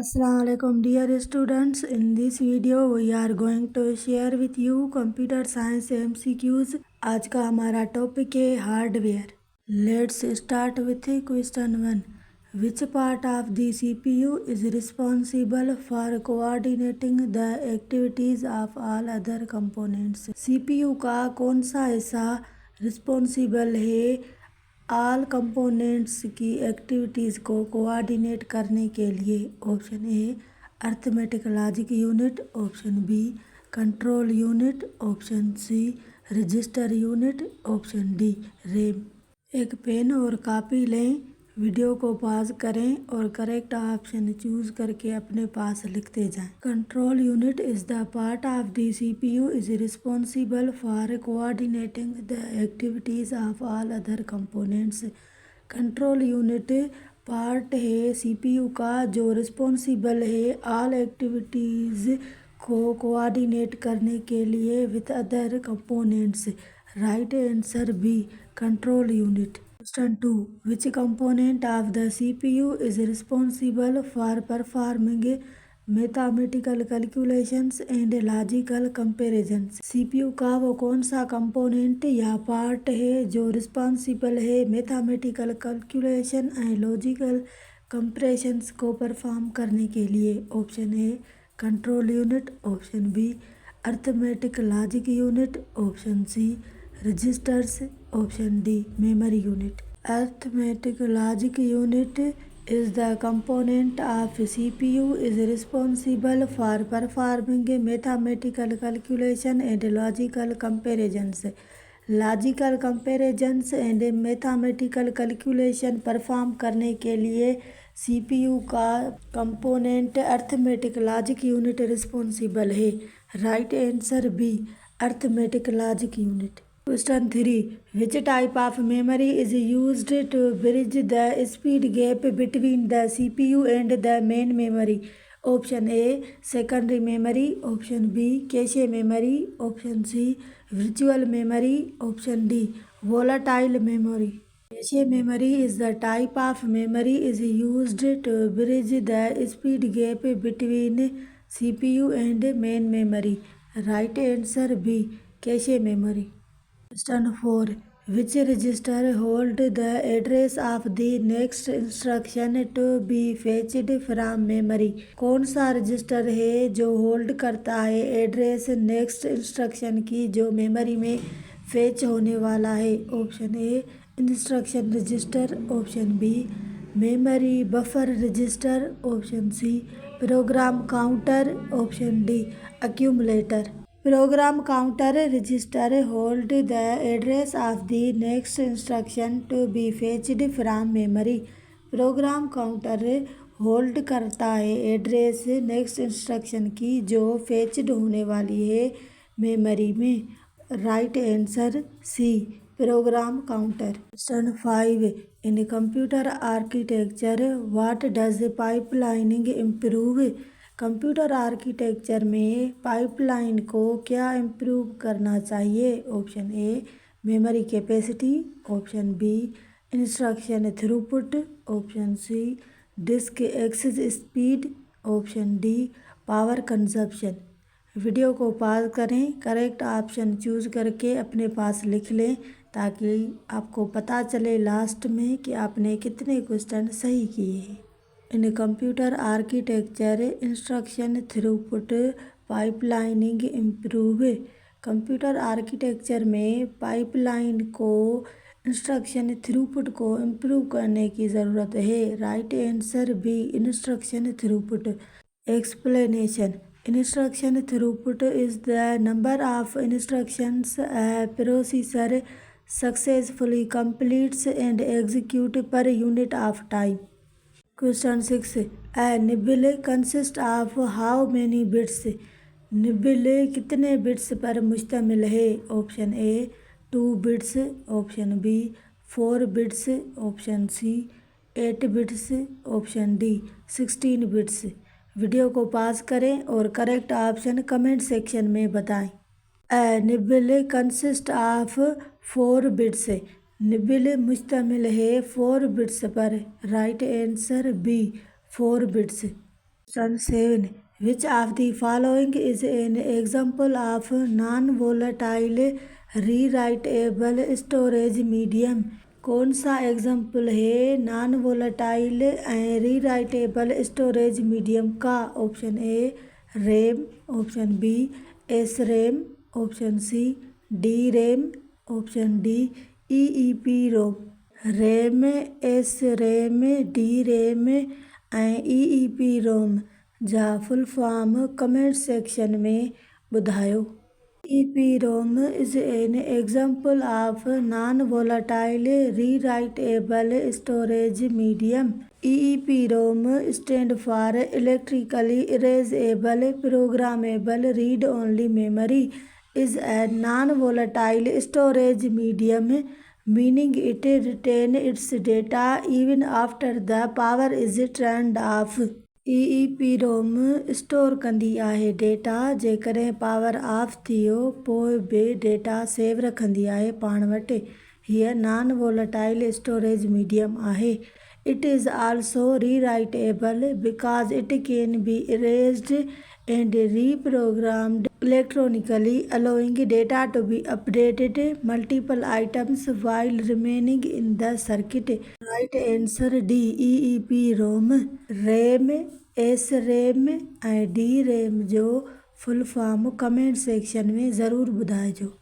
Assalamualaikum dear students. In this video we are going to share with you computer science MCQs. आज का हमारा topic है hardware. Let's start with question 1. Which part of the CPU is responsible for coordinating the activities of all other components? CPU का कौन सा हिस्सा responsible है all components की एक्टिविटीज़ को कोऑर्डिनेट करने के लिए? Option A arithmetic logic unit, option B control unit, option C register unit, option D RAM. एक पेन और कॉपी लें, वीडियो को पॉज करें और करेक्ट ऑप्शन चूज करके अपने पास लिखते जाएं. Control unit is the part of the CPU is responsible for coordinating the activities of all other components. Control unit part है CPU का जो रिस्पॉन्सिबल है ऑल एक्टिविटीज को कोऑर्डिनेट करने के लिए with other components. Right answer B control unit. Question 2. Which component of the CPU is responsible for performing mathematical calculations and logical comparisons? CPU का वो कौन सा कंपोनेंट या पार्ट है जो रिस्पॉन्सिबल है mathematical calculation and logical comparisons को perform करने के लिए? Option A control unit, option B arithmetic logic unit, option C registers, option D memory unit. Arithmetic logic unit is the component of CPU is responsible for performing mathematical calculation and logical comparisons. Logical comparisons and mathematical calculation perform करने के लिए CPU का component arithmetic logic unit responsible है. Right answer B arithmetic logic unit. Question 3. Which type of memory is used to bridge the speed gap between the CPU and the main memory? Option A secondary memory, option B cache memory, option C virtual memory, option D volatile memory. Cache memory is the type of memory is used to bridge the speed gap between CPU and main memory. Right answer B cache memory. Question 4. Which register hold the address of the next instruction to be fetched from memory? कौन सा register है जो hold करता है address next instruction की जो memory में fetch होने वाला है? Option A instruction register, option B memory buffer register, option C program counter, option D accumulator. Program counter register hold the address of the next instruction to be fetched from memory. Program counter hold करता है address next instruction की जो fetched होने वाली है memory में. Right answer C program counter. Question 5. In computer architecture what does pipelining improve? Computer architecture में pipeline को क्या इम्प्रूव करना चाहिए? Option A memory capacity, option B instruction throughput, option C disk access speed, option D power consumption. Video को pause करें, correct option choose करके अपने पास लिख लें ताकि आपको पता चले लास्ट में कि आपने कितने क्वेश्चन सही किए हैं. In computer architecture instruction throughput pipelining improve. Computer architecture में पाइपलाइन को इंस्ट्रक्शन थ्रूपुट को इम्प्रूव करने की ज़रूरत है. Right answer B instruction throughput. Explanation. Instruction throughput is the number of instructions a processor successfully completes and execute per unit of time. Question 6. A nibble consists of how many bits? Nibble कितने bits पर मुश्तमिल है? Option A 2 bits, option B 4 bits, option C 8 bits, option D 16 bits. Video को pause करें और correct option comment section में बताएं. A nibble consist of 4 bits. Nibble मुश्तमिल है 4 बिट्स पर. Right answer B 4 bits. Question 7. Which of the following is an example of non-volatile rewritable storage medium? कौन सा एग्जाम्पल है non volatile rewritable storage medium का? Option A RAM, option B S RAM, option C D RAM, option D EEP ROM. RAM, S RAM, D RAM ऐं EEP ROM जा full form comment section में ॿुधायो। EEPROM is an example of non-volatile rewritable storage medium. EEPROM stands for Electrically Erasable Programmable Read-Only Memory. Is a non-volatile storage medium, meaning it retains its data even after the power is turned off. EEPROM store कंदी आहे data जेकॾहिं power of थियो पोइ बि data save रखंदी आहे पाण वटि। हीअ नॉन वोलेटाइल स्टोरेज मीडियम आहे। It is also rewritable because it can be erased and reprogrammed electronically, allowing data to be updated multiple items while remaining in the circuit. Right answer D. EEPROM. RAM, SRAM ऐं DRAM जो full form comment section में ज़रूर ॿुधाइजो।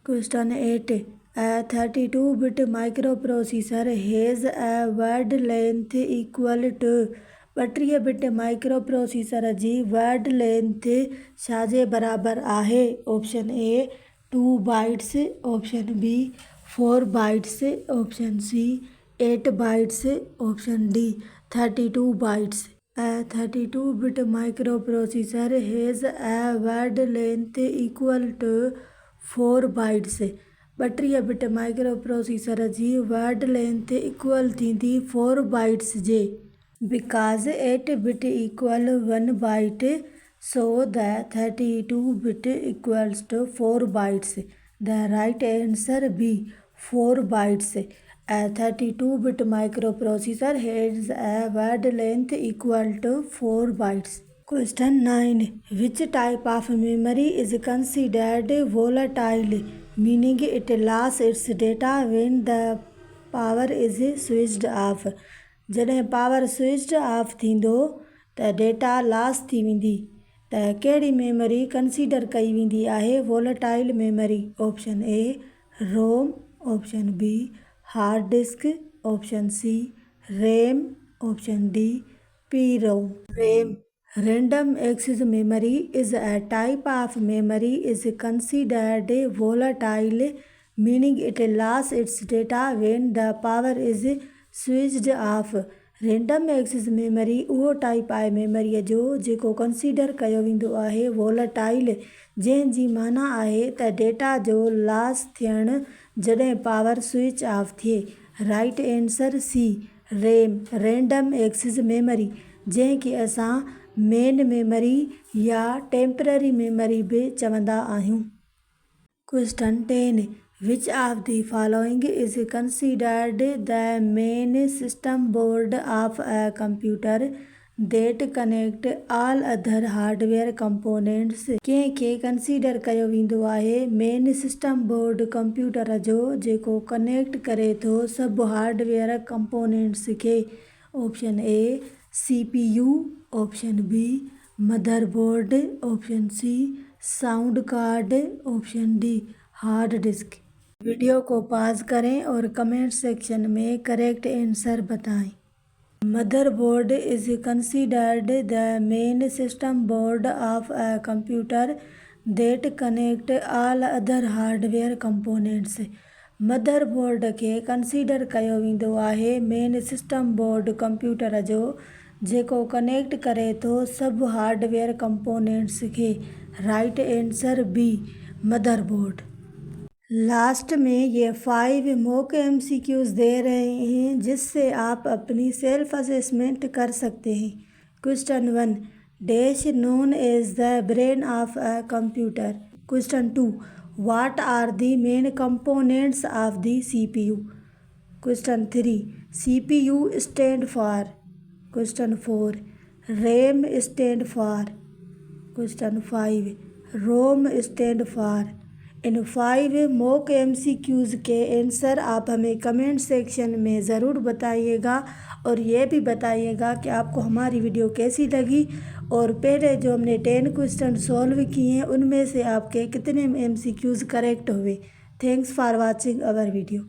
Question 8. A 32-bit microprocessor has a word length equal to 32-बिट microprocessor जी word length छाजे बराबर आहे? Option A 2 bytes, option B 4 bytes, option C 8 bytes, option D 32 bytes. A 32-bit microprocessor has a word length equal to 4 bytes. 32-बिट microprocessor जी word length equal थींदी 4 bytes जे। Because 8-bit equal 1 byte, so the 32-bit equals to 4 bytes. The right answer B. 4 bytes. A 32-bit microprocessor has a word length equal to 4 bytes. Question 9. Which type of memory is considered volatile, meaning it loses its data when the power is switched off? जॾहिं power switch of थींदो त data loss थी वेंदी त कहिड़ी memory consider कई वेंदी आहे volatile memory? Option A ROM, option B hard disk, option C RAM, option D PROM. RAM, random access memory, is a type of memory is considered volatile, meaning it loses its data when the power is switched off. random access memory उहो type आहे मेमरीअ जो जेको consider कयो वेंदो आहे volatile, जंहिंजी माना आहे त डेटा जो लॉस थियणु जॾहिं पावर स्विच ऑफ थिए। Right answer C RAM, random access memory, जंहिंखे असां मेन मेमरी या टेम्पररी मेमरी बि चवंदा आहियूं। Question 10. Which of the following is considered the main system board of a computer that connect all other hardware components? कंहिंखे consider कयो वेंदो आहे मेन सिस्टम बोर्ड कंप्यूटर जो जेको कनेक्ट करे थो सभु हार्डवेयर कंपोनेंट्स खे? Option A CPU, option B motherboard, option C sound card, option D hard disk. Video को पॉज करें और कमेंट सेक्शन में करेक्ट आंसर बताएं। Motherboard is considered the main system board of a computer that connect all other hardware components. Motherboard खे consider कयो वेंदो आहे main system board computer जो जेको कनेक्ट करे थो सभु हार्डवेयर कंपोनेंट्स खे। Right answer B motherboard. Last में ये 5 मॉक MCQs दे रहे हैं जिससे आप अपनी सेल्फ असेसमेंट कर सकते हैं। Question 1. Dash known as the brain of a computer? Question 2. What are the main components of the CPU? Question 3. CPU stand for? Question 4. RAM stand for. Question 5, ROM stand for. इन 5 mock MCQs के answer आप हमें comment section में ज़रूर बताइएगा और ये भी बताइएगा कि आपको हमारी वीडियो कैसी लगी और पहले जो हमने 10 क्वेश्चन सॉल्व किए हैं उनमें से आपके कितने MCQs करेक्ट हुए। Thanks for watching our video.